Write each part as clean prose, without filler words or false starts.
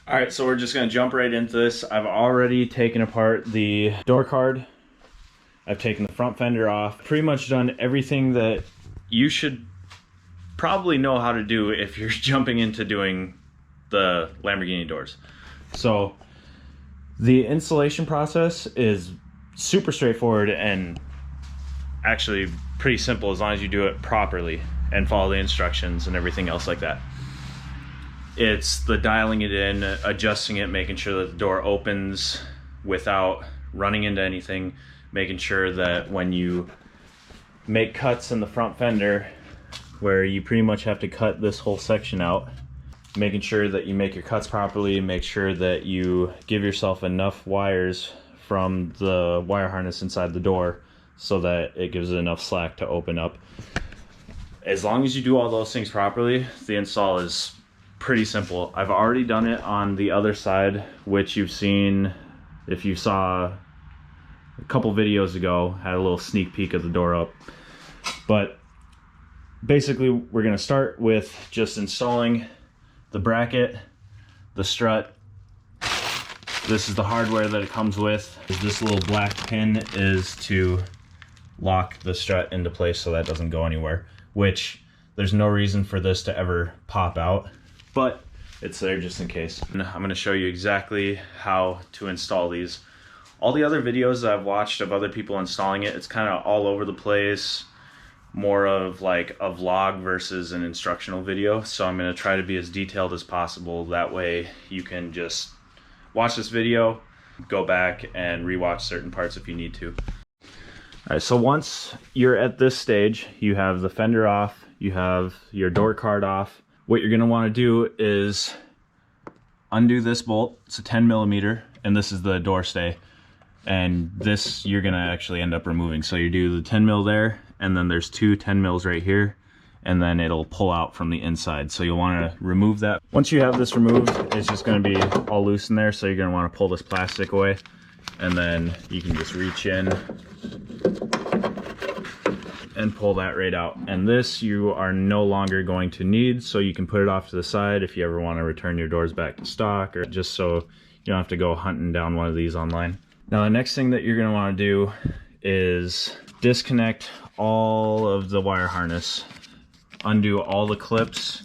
All right, so we're just gonna jump right into this. I've already taken apart the door card. I've taken the front fender off. Pretty much done everything that you should probably know how to do if you're jumping into doing the Lamborghini doors. So the installation process is super straightforward and actually pretty simple as long as you do it properly and follow the instructions and everything else like that. It's the dialing it in, adjusting it, making sure that the door opens without running into anything, making sure that when you make cuts in the front fender, where you pretty much have to cut this whole section out, making sure that you make your cuts properly, make sure that you give yourself enough wires from the wire harness inside the door so that it gives it enough slack to open up. As long as you do all those things properly, the install is pretty simple. I've already done it on the other side, which you've seen if you saw a couple videos ago, had a little sneak peek of the door up. But basically we're going to start with just installing the bracket, the strut. This is the hardware that it comes with. This little black pin is to lock the strut into place so that doesn't go anywhere, which there's no reason for this to ever pop out, but it's there just in case. And I'm going to show you exactly how to install these. All the other videos that I've watched of other people installing it, it's kind of all over the place, more of like a vlog versus an instructional video. So I'm going to try to be as detailed as possible. That way you can just watch this video, go back and rewatch certain parts if you need to. All right, so once you're at this stage, you have the fender off, you have your door card off. What you're going to want to do is undo this bolt. It's a 10 millimeter, and this is the door stay. And this you're going to actually end up removing. So you do the 10 mil there, and then there's two 10 mils right here, and then it'll pull out from the inside. So you'll want to remove that. Once you have this removed, it's just going to be all loose in there. So you're going to want to pull this plastic away, and then you can just reach in and pull that right out. And this you are no longer going to need, so you can put it off to the side if you ever want to return your doors back to stock, or just so you don't have to go hunting down one of these online. Now the next thing that you're going to want to do is disconnect all of the wire harness, undo all the clips.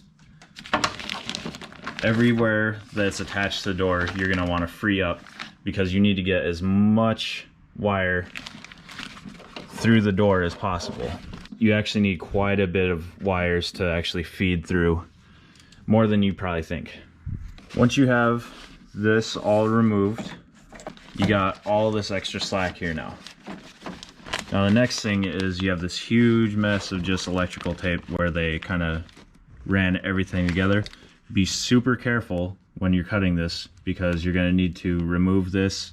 Everywhere that's attached to the door you're going to want to free up, because you need to get as much wire through the door as possible. You actually need quite a bit of wires to actually feed through, more than you probably think. Once you have this all removed, you got all this extra slack here now. Now the next thing is you have this huge mess of just electrical tape where they kind of ran everything together. Be super careful when you're cutting this, because you're going to need to remove this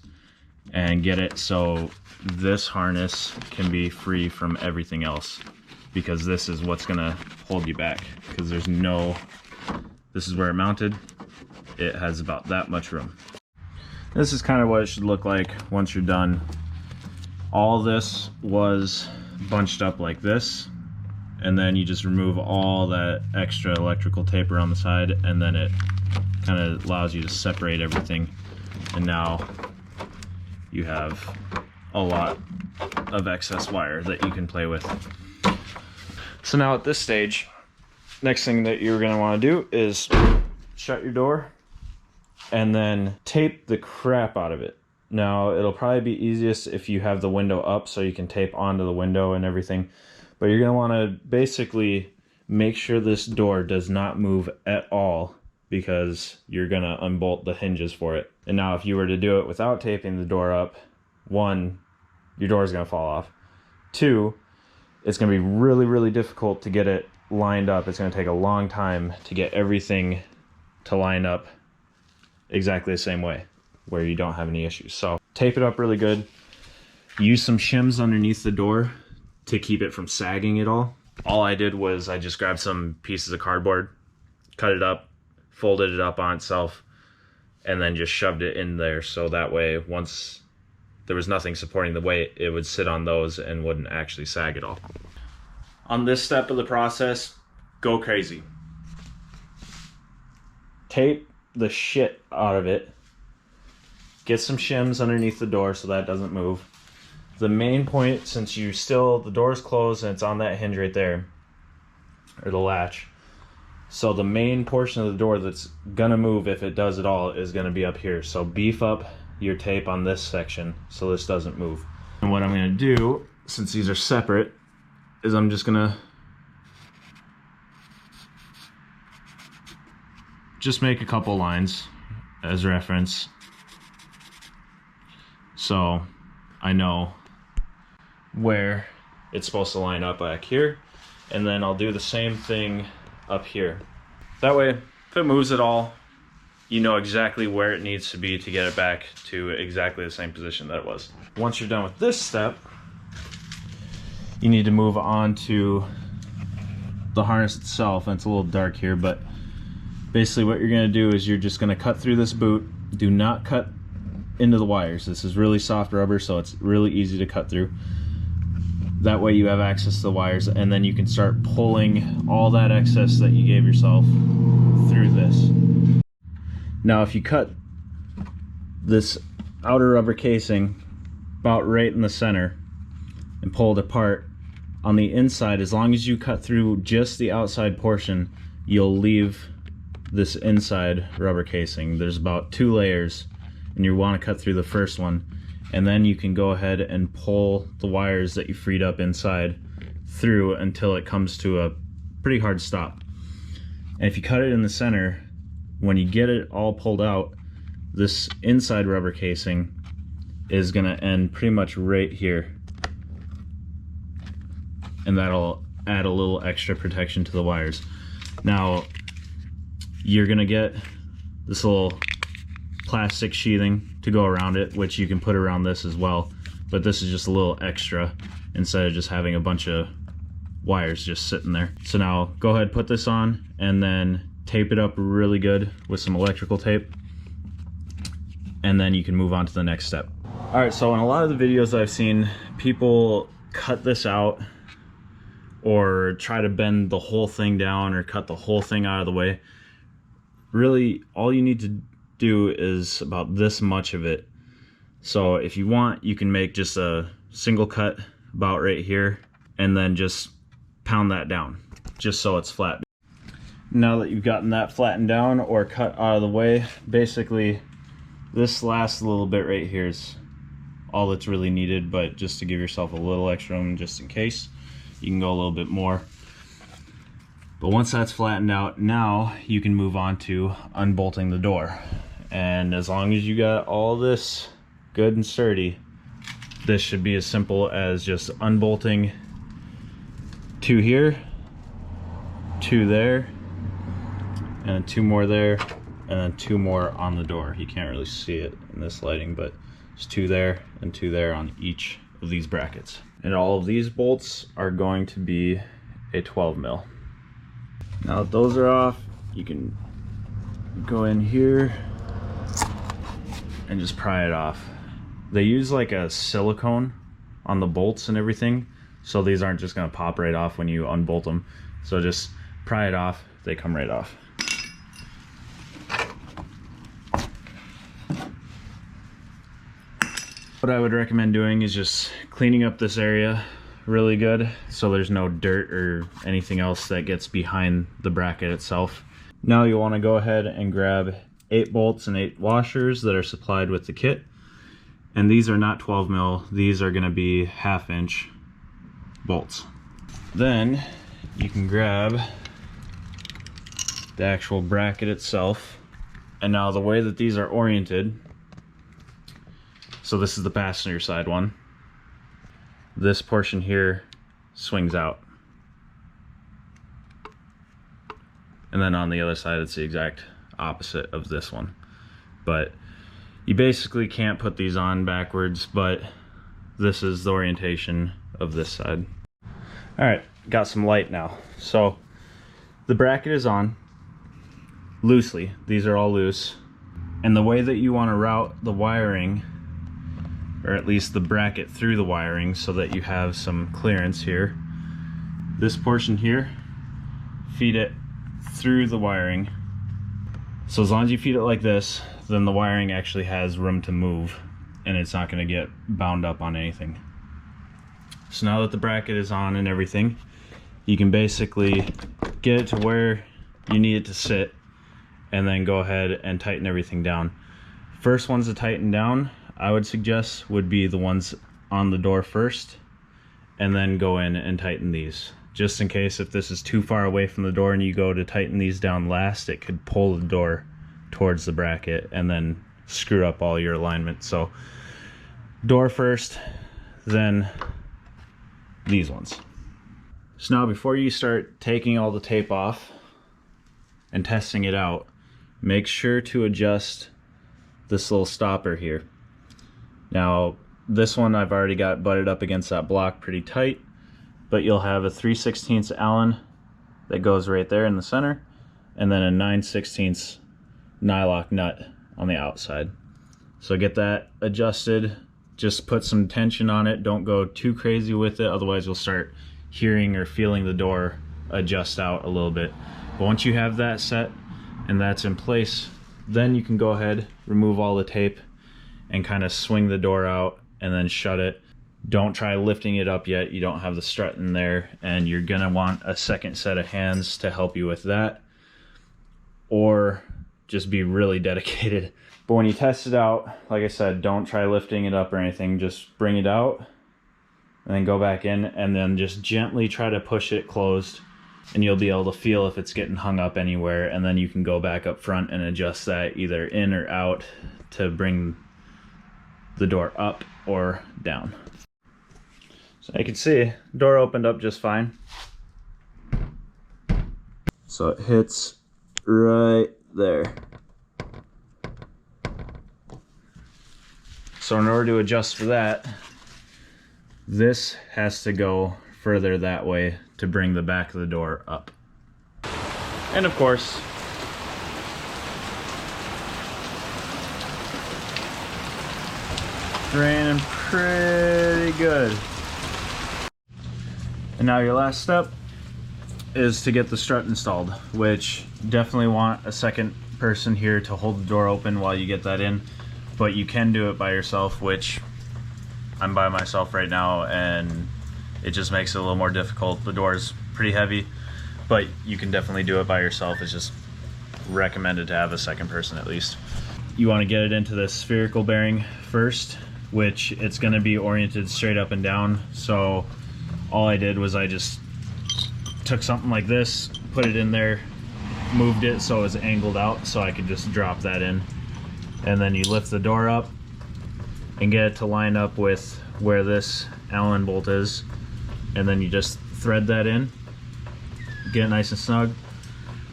and get it so this harness can be free from everything else, because this is what's going to hold you back, because there's no, this is where it mounted, it has about that much room. This is kind of what it should look like once you're done. All this was bunched up like this, and then you just remove all that extra electrical tape around the side, and then it kind of allows you to separate everything, and now you have a lot of excess wire that you can play with. So now at this stage, next thing that you're going to want to do is shut your door and then tape the crap out of it. Now it'll probably be easiest if you have the window up so you can tape onto the window and everything, but you're going to want to basically make sure this door does not move at all, because you're going to unbolt the hinges for it. And now if you were to do it without taping the door up, one, your door is going to fall off. Two, it's going to be really, really difficult to get it lined up. It's going to take a long time to get everything to line up exactly the same way, where you don't have any issues. So tape it up really good. Use some shims underneath the door to keep it from sagging at all. All I did was I just grabbed some pieces of cardboard, cut it up, folded it up on itself, and then just shoved it in there, so that way once there was nothing supporting the weight, it would sit on those and wouldn't actually sag at all. On this step of the process, go crazy. Tape the shit out of it. Get some shims underneath the door so that doesn't move. The main point, since the door's closed and it's on that hinge right there, or the latch, so the main portion of the door that's gonna move, if it does at all, is gonna be up here. So beef up your tape on this section so this doesn't move. And what I'm gonna do, since these are separate, is I'm just gonna make a couple lines as reference, so I know where it's supposed to line up back here, and then I'll do the same thing up here. That way, if it moves at all, you know exactly where it needs to be to get it back to exactly the same position that it was. Once you're done with this step, you need to move on to the harness itself. And it's a little dark here, but basically what you're going to do is you're just going to cut through this boot. Do not cut into the wires. This is really soft rubber, so it's really easy to cut through. That way you have access to the wires, and then you can start pulling all that excess that you gave yourself through this. Now if you cut this outer rubber casing about right in the center and pull it apart, on the inside, as long as you cut through just the outside portion, you'll leave this inside rubber casing. There's about 2 layers, and you want to cut through the first one, and then you can go ahead and pull the wires that you freed up inside through until it comes to a pretty hard stop. And if you cut it in the center, when you get it all pulled out, this inside rubber casing is going to end pretty much right here, and that'll add a little extra protection to the wires. Now you're going to get this little plastic sheathing to go around it, which you can put around this as well, but this is just a little extra instead of just having a bunch of wires just sitting there. So now go ahead, put this on, and then tape it up really good with some electrical tape, and then you can move on to the next step. All right, so in a lot of the videos I've seen, people cut this out or try to bend the whole thing down or cut the whole thing out of the way. Really, all you need to do is about this much of it. So if you want, you can make just a single cut about right here and then just pound that down just so it's flat. Now that you've gotten that flattened down or cut out of the way, basically this last little bit right here is all that's really needed, but just to give yourself a little extra room just in case, you can go a little bit more. But once that's flattened out, now you can move on to unbolting the door. And as long as you got all this good and sturdy, this should be as simple as just unbolting 2 here, 2 there, and 2 more there, and then 2 more on the door. You can't really see it in this lighting, but there's 2 there and 2 there on each of these brackets. And all of these bolts are going to be a 12 mil. Now that those are off, you can go in here and just pry it off. They use like a silicone on the bolts and everything, so these aren't just going to pop right off when you unbolt them. So just pry it off, they come right off. What I would recommend doing is just cleaning up this area really good so there's no dirt or anything else that gets behind the bracket itself. Now you want to go ahead and grab 8 bolts and 8 washers that are supplied with the kit. And these are not 12 mil, these are going to be 1/2 inch bolts. Then you can grab the actual bracket itself. And now the way that these are oriented, so this is the passenger side one. This portion here swings out. And then on the other side, it's the exact opposite of this one. But you basically can't put these on backwards, but this is the orientation of this side. All right, got some light now. So the bracket is on loosely. These are all loose. And the way that you want to route the wiring, or at least the bracket through the wiring so that you have some clearance here. This portion here, feed it through the wiring So as long as you feed it like this, then the wiring actually has room to move and it's not going to get bound up on anything. So now that the bracket is on and everything, you can basically get it to where you need it to sit and then go ahead and tighten everything down. First ones to tighten down, I would suggest, would be the ones on the door first, and then go in and tighten these. Just in case if this is too far away from the door and you go to tighten these down last, it could pull the door towards the bracket and then screw up all your alignment. So door first, then these ones. So now before you start taking all the tape off and testing it out, make sure to adjust this little stopper here. Now this one I've already got butted up against that block pretty tight, but you'll have a 3/16 Allen that goes right there in the center, and then a 9/16 nylock nut on the outside. So get that adjusted, just put some tension on it, don't go too crazy with it, otherwise you'll start hearing or feeling the door adjust out a little bit. But once you have that set and that's in place, then you can go ahead, remove all the tape, and kind of swing the door out and then shut it. Don't try lifting it up yet, you don't have the strut in there, and you're gonna want a second set of hands to help you with that, or just be really dedicated. But when you test it out, like I said, don't try lifting it up or anything, just bring it out and then go back in and then just gently try to push it closed, and you'll be able to feel if it's getting hung up anywhere, and then you can go back up front and adjust that either in or out to bring the door up or down. So you can see, door opened up just fine. So it hits right there. So in order to adjust for that, this has to go further that way to bring the back of the door up. And of course, draining pretty good. And now your last step is to get the strut installed, which definitely want a second person here to hold the door open while you get that in, but you can do it by yourself, which I'm by myself right now, and it just makes it a little more difficult. The door is pretty heavy, but you can definitely do it by yourself. It's just recommended to have a second person at least. You want to get it into the spherical bearing first, which it's going to be oriented straight up and down. So all I did was I just took something like this, put it in there, moved it so it was angled out so I could just drop that in. And then you lift the door up and get it to line up with where this Allen bolt is, and then you just thread that in, get it nice and snug,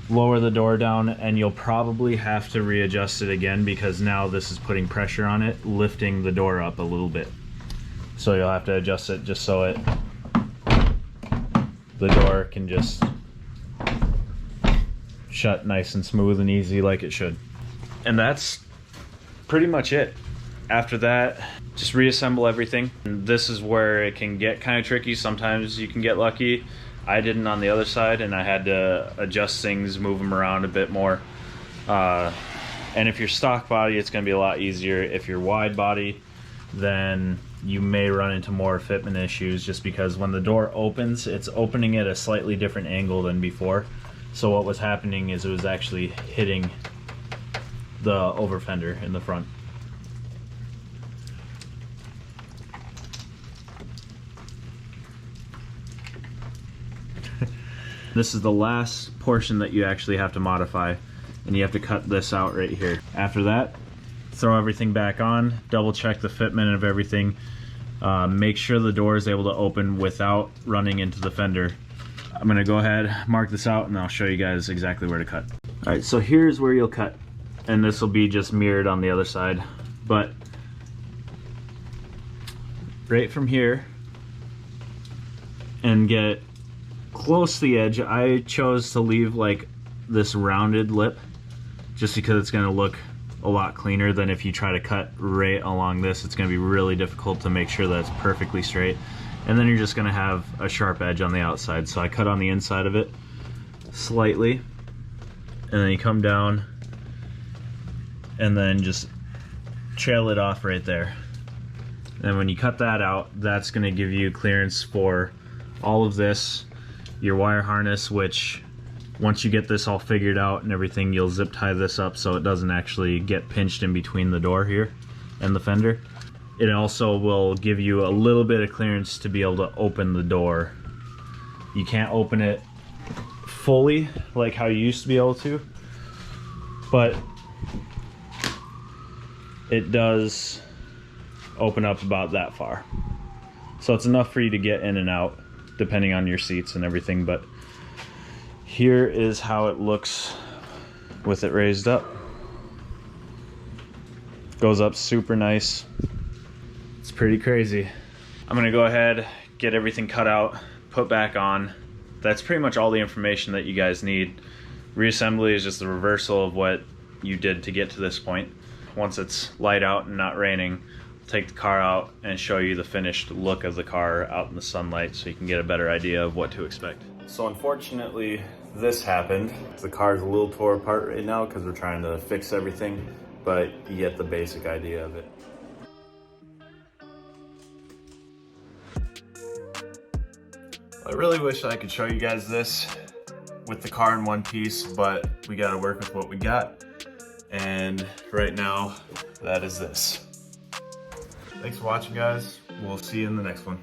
lower the door down, and you'll probably have to readjust it again because now this is putting pressure on it, lifting the door up a little bit. So you'll have to adjust it just so the door can just shut nice and smooth and easy like it should. And that's pretty much it. After that, just reassemble everything. And this is where it can get kind of tricky. Sometimes you can get lucky. I didn't on the other side, and I had to adjust things, move them around a bit more. And if you're stock body, it's going to be a lot easier. If you're wide body, then you may run into more fitment issues, just because when the door opens, it's opening at a slightly different angle than before. So what was happening is it was actually hitting the over fender in the front. This is the last portion that you actually have to modify, and you have to cut this out right here. After that, throw everything back on, double check the fitment of everything, make sure the door is able to open without running into the fender. I'm gonna go ahead, mark this out, and I'll show you guys exactly where to cut. All right, so here's where you'll cut, and this will be just mirrored on the other side, but right from here and get close to the edge. I chose to leave like this rounded lip just because it's going to look a lot cleaner than if you try to cut right along this. It's going to be really difficult to make sure that it's perfectly straight, and then you're just going to have a sharp edge on the outside. So I cut on the inside of it slightly, and then you come down and then just trail it off right there. And when you cut that out, that's going to give you clearance for all of this, your wire harness, which once you get this all figured out and everything, you'll zip tie this up so it doesn't actually get pinched in between the door here and the fender. It also will give you a little bit of clearance to be able to open the door. You can't open it fully like how you used to be able to, but it does open up about that far. So it's enough for you to get in and out depending on your seats and everything. But here is how it looks with it raised up. Goes up super nice. It's pretty crazy. I'm gonna go ahead, get everything cut out, put back on. That's pretty much all the information that you guys need. Reassembly is just the reversal of what you did to get to this point. Once it's light out and not raining, I'll take the car out and show you the finished look of the car out in the sunlight so you can get a better idea of what to expect. So unfortunately, this happened. The car's a little tore apart right now because we're trying to fix everything, but you get the basic idea of it. I really wish I could show you guys this with the car in one piece, but we gotta work with what we got. And right now, that is this. Thanks for watching, guys. We'll see you in the next one.